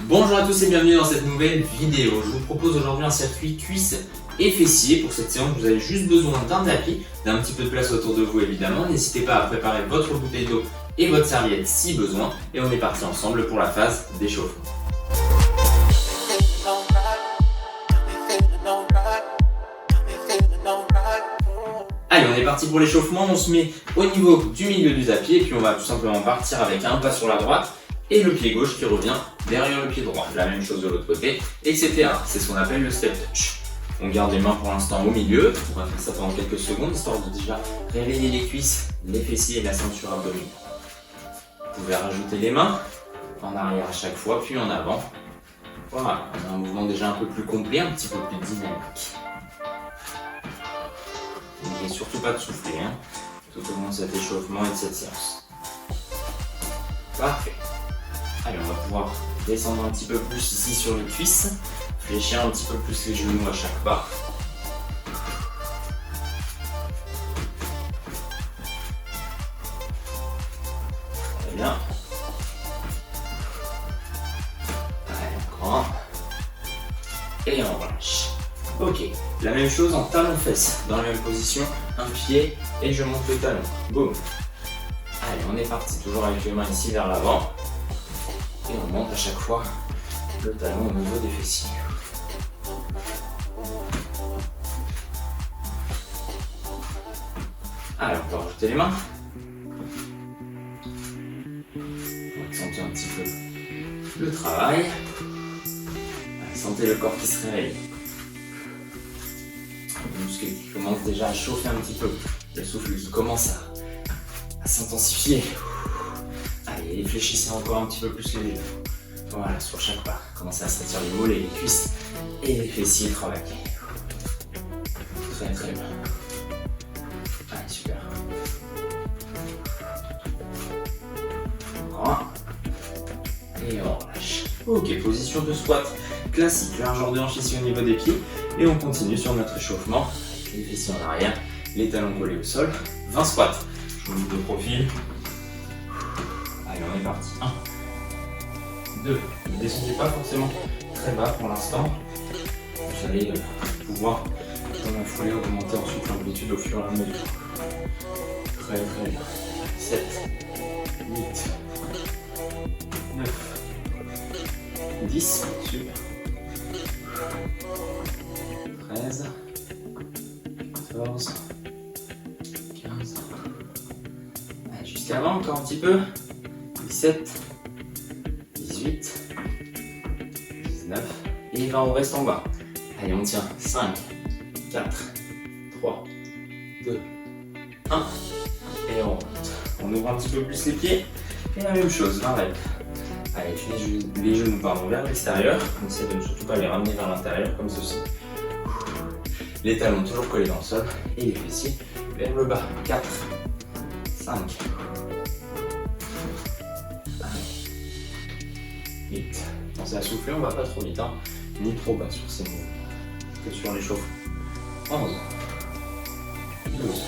Bonjour à tous et bienvenue dans cette nouvelle vidéo. Je vous propose aujourd'hui un circuit cuisses et fessiers. Pour cette séance, vous avez juste besoin d'un tapis, d'un petit peu de place autour de vous évidemment. N'hésitez pas à préparer votre bouteille d'eau et votre serviette si besoin. Et on est parti ensemble pour la phase d'échauffement. Allez, on est parti pour l'échauffement. On se met au niveau du milieu du tapis et puis on va tout simplement partir avec un pas sur la droite et le pied gauche qui revient derrière le pied droit. La même chose de l'autre côté, etc. C'est ce qu'on appelle le step touch. On garde les mains pour l'instant au milieu. On va faire ça pendant quelques secondes, histoire de déjà réveiller les cuisses, les fessiers et la ceinture abdominale. Vous pouvez rajouter les mains en arrière à chaque fois, puis en avant. Voilà, on a un mouvement déjà un peu plus complet, un petit peu plus dynamique. N'oubliez surtout pas de souffler tout au long de cet échauffement et de cette séance. Parfait. Allez, on va pouvoir descendre un petit peu plus ici sur les cuisses, fléchir un petit peu plus les genoux à chaque pas. Très bien. Allez, encore un. Et on relâche. Ok, la même chose en talon-fesse, dans la même position, un pied et je monte le talon. Boum. Allez, on est parti, toujours avec les mains ici vers l'avant. Et on monte à chaque fois le talon au niveau des fessiers. Alors, on va rajouter les mains. On va sentir un petit peu le travail. Allez, sentez le corps qui se réveille. Le muscle qui commence déjà à chauffer un petit peu. Le souffle qui commence à s'intensifier. Allez, fléchissez encore un petit peu plus les genoux. Voilà, sur chaque pas. Commencez à sentir les mollets, les cuisses et les fessiers travailler. Très très bien. Allez, super. Encore un. Et on relâche. Ok, position de squat classique. Largeur de hanche ici au niveau des pieds. Et on continue sur notre échauffement. Les fessiers en arrière, les talons collés au sol. 20 squats. Je vous montre de profil. Allez, on est parti. 1, 2. Ne descendez pas forcément très bas pour l'instant. Vous allez pouvoir, dans la foulée, augmenter ensuite l'amplitude au fur et à mesure. Très très bien. 7, 8, 9, 10. Super. 13, 14, 15. Allez, jusqu'à 20, encore un petit peu. 17, 18, 19 et 20, on reste en bas. Allez, on tient 5, 4, 3, 2, 1 et on remonte. On ouvre un petit peu plus les pieds et la même chose, 20 reps. Allez, les genoux vers l'extérieur. On essaie de ne surtout pas les ramener vers l'intérieur comme ceci. Les talons toujours collés dans le sol et les fessiers vers le bas. 4, 5, 8. Pensez à souffler, on va pas trop vite, ni trop bas sur ces mouvements, que sur l'échauffement. 11, 12,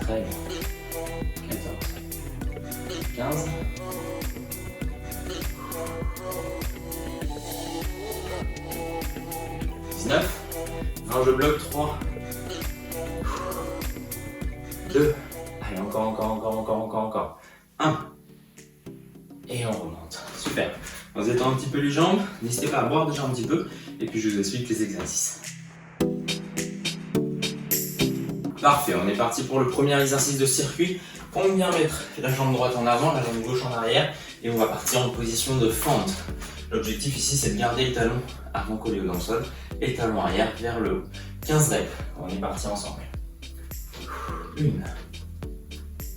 13, 14, 15, 19, 20, je bloque, 3, 2, allez, encore, 1, et on remonte, super. On se détend un petit peu les jambes, n'hésitez pas à boire déjà un petit peu, et puis je vous explique les exercices. Parfait, on est parti pour le premier exercice de circuit. On vient mettre la jambe droite en avant, la jambe gauche en arrière, et on va partir en position de fente. L'objectif ici, c'est de garder le talon avant collé dans le sol, et le talon arrière vers le haut. 15 reps, on est parti ensemble. 1,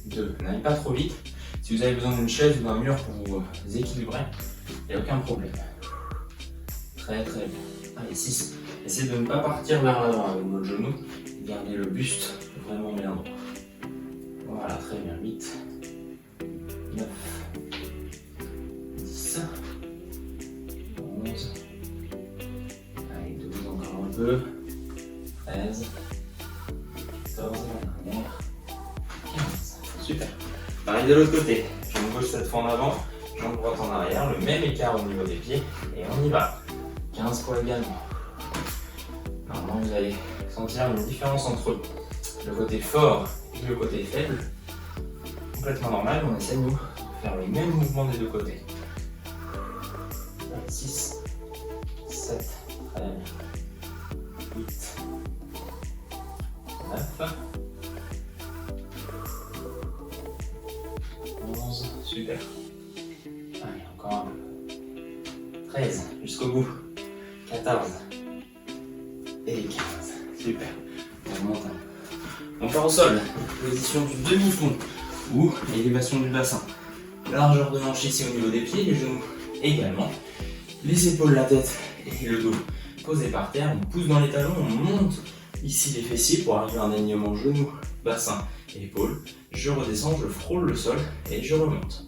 2, n'allez pas trop vite. Si vous avez besoin d'une chaise ou d'un mur pour vous équilibrer, il n'y a aucun problème. Très très bien. Allez, 6. Essayez de ne pas partir vers l'avant avec votre genou et gardez le buste vraiment bien droit. Voilà, très bien. 8, 9, 10, 11, allez, 12, encore un peu, 13, 14, la dernière, 15. Super. Pareil de l'autre côté. Jambe gauche cette fois en avant, jambe droite en arrière. faire le même écart au niveau des pieds et on y va. 15 fois également. Normalement, vous allez sentir une différence entre le côté fort et le côté faible. Complètement normal, on essaie nous de faire le même mouvement des deux côtés. 6, 7, très bien. 8, 9, 11, super. Allez, encore un peu. 13, jusqu'au bout. 14 et 15, super. On remonte un peu. On part au sol, position du demi-fond ou élévation du bassin. Largeur de hanche ici au niveau des pieds, les genoux également. Les épaules, la tête et le dos posés par terre. On pousse dans les talons, on monte ici les fessiers pour arriver à un alignement genou, bassin et épaules. Je redescends, je frôle le sol et je remonte.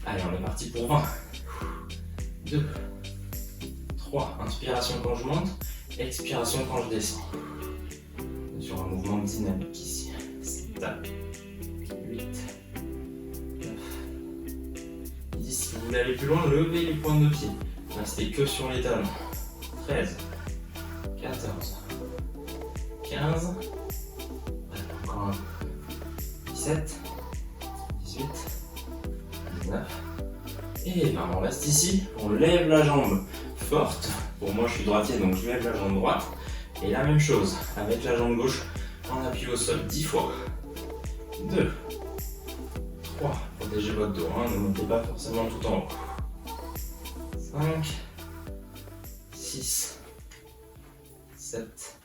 Allez, on est parti pour 20. 2, 3, inspiration quand je monte, expiration quand je descends. Sur un mouvement dynamique ici. 7, 8, 9, 10. Si vous voulez aller plus loin, levez les pointes de pied. Restez que sur les talons. 13, 14, 15, encore un peu. 17, 18, 19, et 20. On reste ici, on lève la jambe forte. Pour moi, je suis droitier, donc je lève la jambe droite. Et la même chose, avec la jambe gauche en appui au sol, 10 fois. 2, 3, protégez votre dos, hein, ne montez pas forcément tout en haut. 5, 6, 7,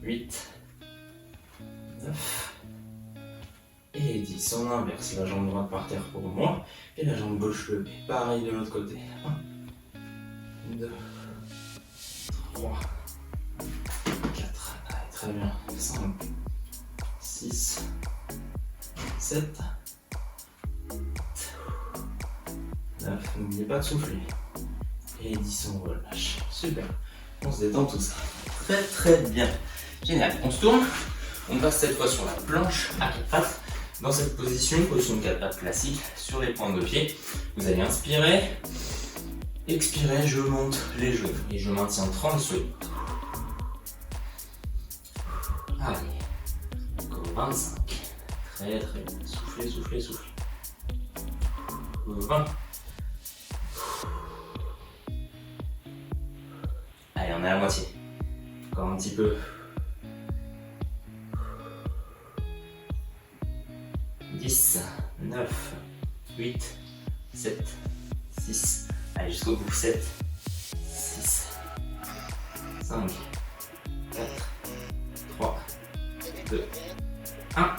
8, 9 et 10. On inverse, la jambe droite par terre pour moi et la jambe gauche levée. Pareil de l'autre côté. 1, 2, 3, 4, allez, très bien. 5, 6, 7, 9, n'oubliez pas de souffler. Et 10, on relâche. Super. On se détend tout ça. Très très bien. Génial. On se tourne. On passe cette fois sur la planche à 4 pattes. Dans cette position, position de 4 pattes classique, sur les pointes de pied. Vous allez inspirer. Expirer, je monte les genoux. Et je maintiens 30 secondes. Allez. Encore 25. Très très bien. Soufflez, soufflez, soufflez. 20. Allez, on est à moitié. Encore un petit peu. 10, 9, 8, 7, 6. Allez, jusqu'au bout. 7, 6, 5, 4, 3, 2, 1.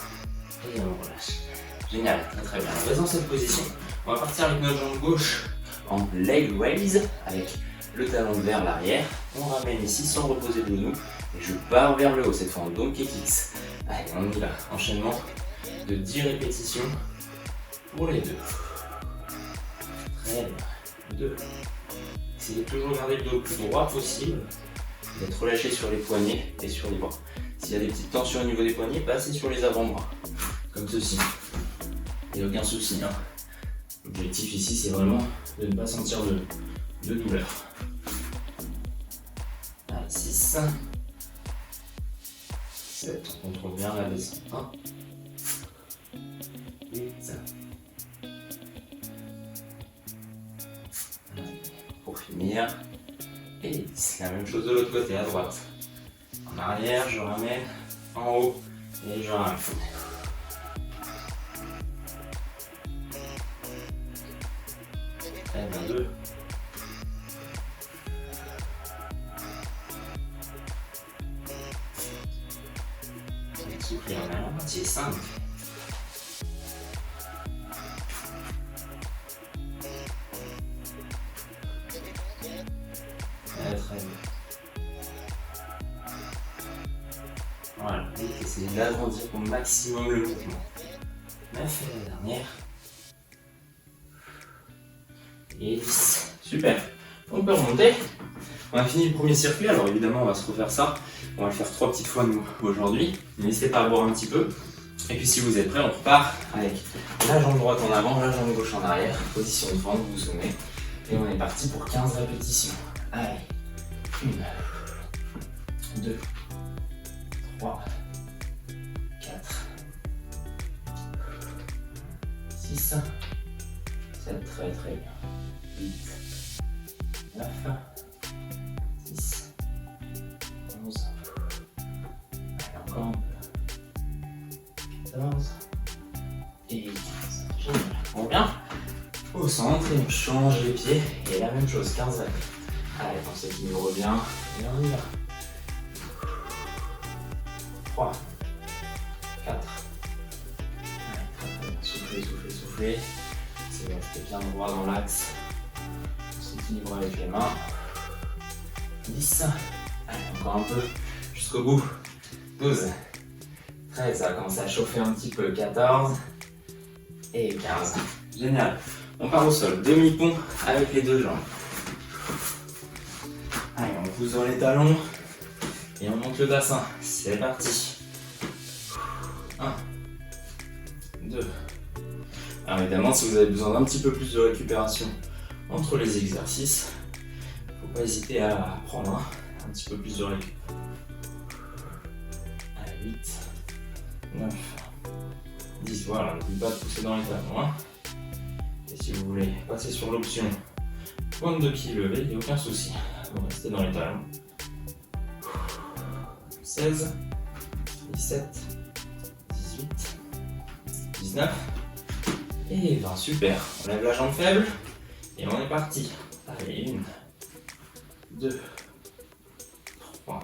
Et on relâche. Génial, très très bien. On reste dans cette position. On va partir avec notre jambe gauche en leg raise avec le talon vers l'arrière. On ramène ici sans reposer le genou. Et je pars vers le haut cette fois en donkey kicks. Allez, on y va. Enchaînement de 10 répétitions pour les deux. Très bien. 2. Essayez de toujours garder le dos le plus droit possible. D'être relâché sur les poignets et sur les bras. S'il y a des petites tensions au niveau des poignets, passez sur les avant-bras. Comme ceci. Il n'y a aucun souci. Hein. L'objectif ici, c'est vraiment de ne pas sentir de douleur. Allez, 6. 7. On contrôle bien la descente. 1. 8. Pour finir. Et 10. La même chose de l'autre côté, à droite. En arrière, je ramène. En haut. Et je ramène. Très bien, 2. Souffler, on est à la moitié. 5. Très bien. Voilà, et essayez d'agrandir au maximum le mouvement. 9 et la dernière. Et 10. Super. On peut remonter. On a fini le premier circuit, alors évidemment on va se refaire ça. On va le faire 3 petites fois nous aujourd'hui. N'hésitez pas à boire un petit peu. Et puis si vous êtes prêts, on repart avec la jambe droite en avant, la jambe gauche en arrière, position de fente, vous vous souvenez. Et on est parti pour 15 répétitions. Allez, 1, 2, 3, 4, 6, 7, très très bien, 8, 9, 10, 11, allez encore un peu, 14 et 15, génial. On revient au centre et on change les pieds et la même chose, 15 répétitions. Allez, pensez qu'il nous revient et on y va. 3, 4, allez, très très bien, soufflez, soufflez, soufflez. C'est bien, restez bien droit dans l'axe. On s'équilibre avec les mains. 10, allez, encore un peu, jusqu'au bout. 12, 13, ça va commencer à chauffer un petit peu. 14 et 15. Génial. On part au sol, demi-pont avec les deux jambes. Allez, on pousse dans les talons et on monte le bassin. C'est parti. 1, 2. Alors évidemment, si vous avez besoin d'un petit peu plus de récupération entre les exercices, il ne faut pas hésiter à prendre un petit peu plus de récup. Allez, 8, 9, 10. Voilà, n'oubliez pas de pousser dans les talons. Et si vous voulez passer sur l'option pointe de pied levée, il n'y a aucun souci. Vous restez dans les talons. 16, 17, 18, 19 et 20. Super. On lève la jambe faible et on est parti. Allez, 1, 2, 3,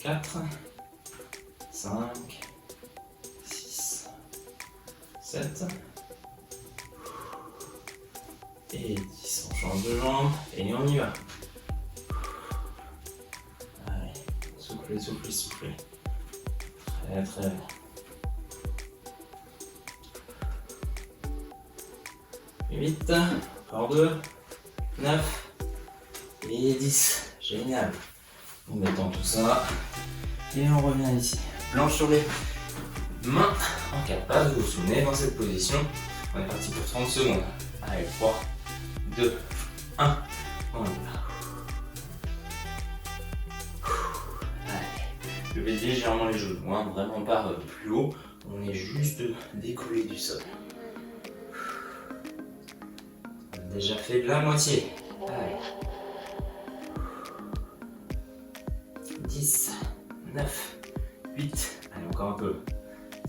4, 5, 6, 7 et 10. On change de jambe et on y va. Allez, soufflez, soufflez, soufflez. Très très bien. 8, encore 2, 9 et 10. Génial. On détend tout ça et on revient ici. Planche sur les mains en quatre pattes. Vous vous souvenez, dans cette position, on est parti pour 30 secondes. Allez, 3, 2, 1, on y va. Allez, levez légèrement les genoux, hein, vraiment pas plus haut, on est juste décollé du sol. On a déjà fait de la moitié. Allez. 10, 9, 8, allez encore un peu.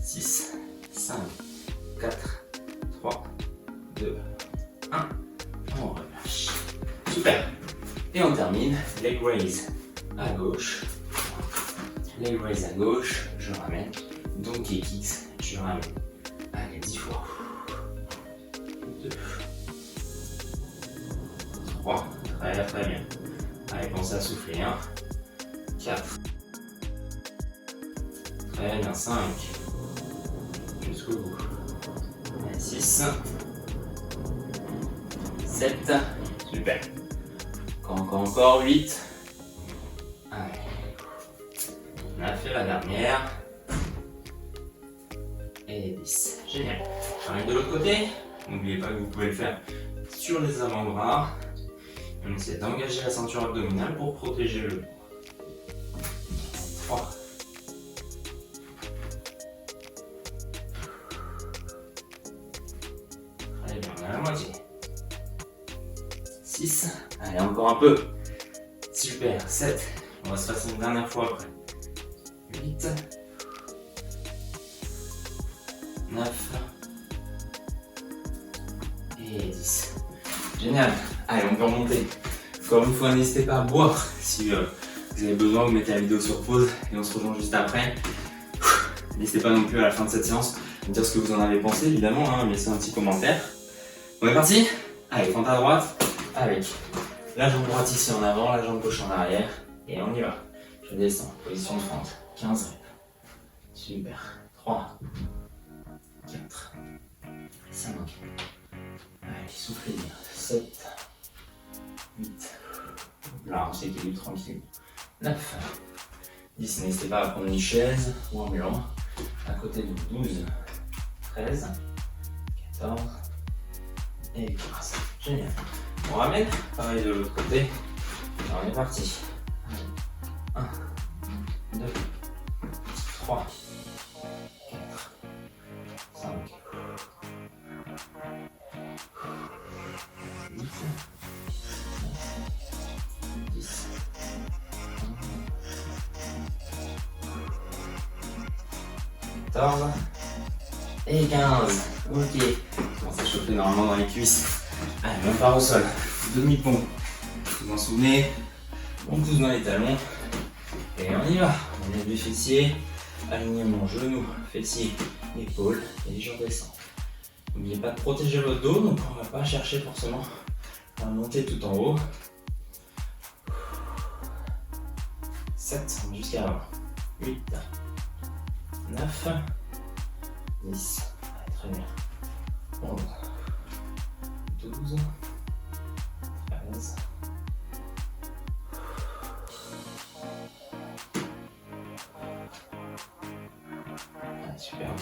6, 5, 4, 3, 2, 1. On relâche. Super. Et on termine. Leg raise à gauche. Leg raise à gauche. Je ramène. Donkey kicks. Je ramène. Allez, 10 fois. 2, 3. Très très bien. Allez, pensez à souffler. 1, 4. Très bien. 5. Jusqu'au bout. 6. 7, super. Encore 8. Allez. On a fait la dernière. Et 10. Génial. J'arrive de l'autre côté. N'oubliez pas que vous pouvez le faire sur les avant-bras. On essaie d'engager la ceinture abdominale pour protéger le dos. 3. Très bien, on est à la moitié. 6, allez encore un peu, super, 7, on va se passer une dernière fois après, 8, 9 et 10, génial, allez on peut remonter, encore une fois n'hésitez pas à boire si vous avez besoin, vous mettez la vidéo sur pause et on se rejoint juste après, n'hésitez pas non plus à la fin de cette séance à me dire ce que vous en avez pensé évidemment, hein, laissez un petit commentaire, on est parti, allez fente à droite, avec la jambe droite ici en avant, la jambe gauche en arrière, et on y va. Je descends, position de fente, 15 reps. Super. 3, 4, 5, allez, soufflez bien, 7, 8, là on s'équilibre tranquille, 9, 10, n'hésitez pas à prendre une chaise ou un mur, à côté de 12, 13, 14 et 15. Génial. On ramène, pareil de l'autre côté. Alors on est parti. 1, 2, 3, 4, 5, 8, 9, 10, 14 et 15. Ok. On commence à chauffer normalement dans les cuisses. Allez, on part au sol. Demi-pompe. Vous vous en souvenez? On pousse dans les talons. Et on y va. On lève les fessiers. Alignement genou, fessiers, épaules. Et je redescends. N'oubliez pas de protéger votre dos. Donc on ne va pas chercher forcément à monter tout en haut. 7, on va jusqu'à l'avant. 8, 9, 10, allez, très bien. 11, 12, 13,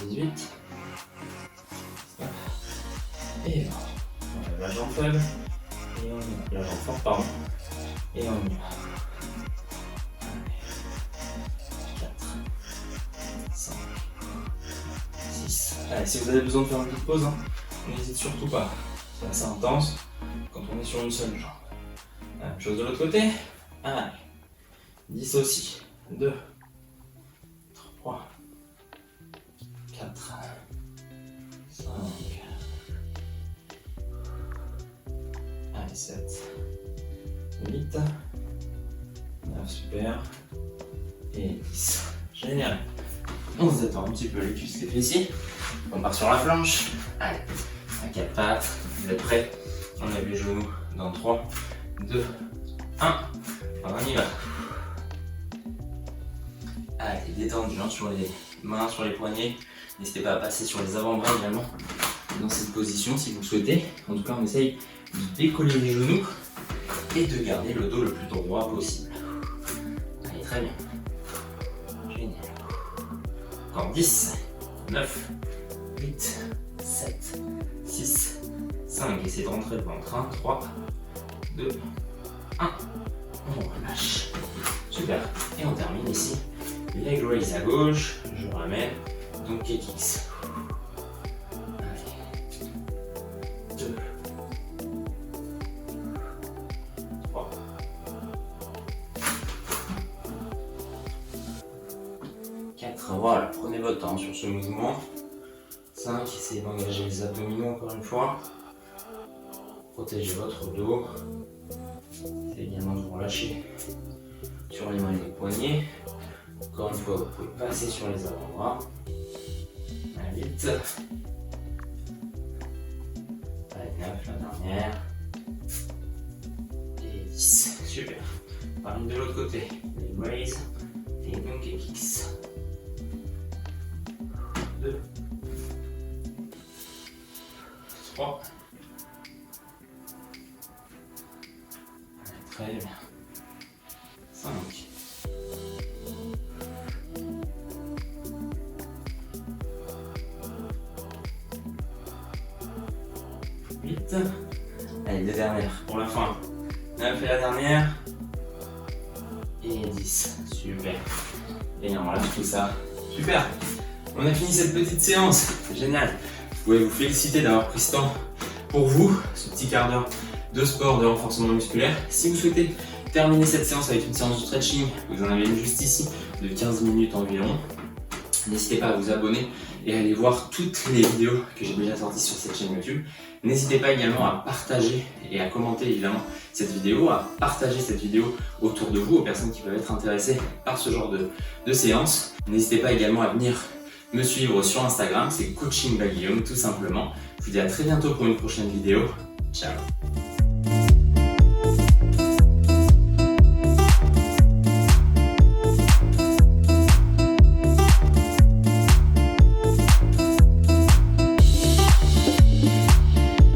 18, 19, et 20. On lève la jambe faible, et on y va. La jambe forte, pardon, et on y va. 4, 5, 6. Allez, si vous avez besoin de faire une petite pause, hein, n'hésitez surtout pas. C'est assez intense quand on est sur une seule jambe. La même chose de l'autre côté. Allez. 10 aussi. 2, 3, 4, 5, allez, 7, 8, 9, super, et 10. Génial. On se détend un petit peu les cuisses, les fessiers. On part sur la planche. Allez, à 4 pattes. Vous êtes prêts? On lève les genoux dans 3, 2, 1. On y va. Allez, détendu hein, sur les mains, sur les poignets. N'hésitez pas à passer sur les avant-bras également dans cette position si vous le souhaitez. En tout cas, on essaye de décoller les genoux et de garder le dos le plus droit possible. Allez, très bien. Génial. Encore 10, 9, 8, 7, 6, 5. Essayez de rentrer le ventre. 1, 3, 2, 1. On relâche. Super. Et on termine ici. Leg raise à gauche. Je ramène. Donc kicks. Allez. 2, 3, 4. Voilà, prenez votre temps sur ce mouvement. 5, essayez d'engager les abdominaux encore une fois. Protégez votre dos. Essayez également de vous relâcher sur les mains et les poignets. Encore une fois, vous pouvez passer sur les avant-bras. Allez, vite. Allez, 9, la dernière. Et 10. Super. Pareil de l'autre côté. Les raise et donc les kicks. 2, 3. Allez, très bien. 5. 8. Allez, deux dernières pour la fin. 9 et la dernière. Et 10. Super. Et on relâche tout ça. Super. On a fini cette petite séance. C'est génial. Vous pouvez vous féliciter d'avoir pris ce temps pour vous, ce petit quart d'heure de sport, de renforcement musculaire. Si vous souhaitez terminer cette séance avec une séance de stretching, vous en avez une juste ici de 15 minutes environ. N'hésitez pas à vous abonner et à aller voir toutes les vidéos que j'ai déjà sorties sur cette chaîne YouTube. N'hésitez pas également à partager et à commenter évidemment cette vidéo, à partager cette vidéo autour de vous, aux personnes qui peuvent être intéressées par ce genre de séance. N'hésitez pas également à venir me suivre sur Instagram, c'est Coaching by Guillaume tout simplement. Je vous dis à très bientôt pour une prochaine vidéo. Ciao.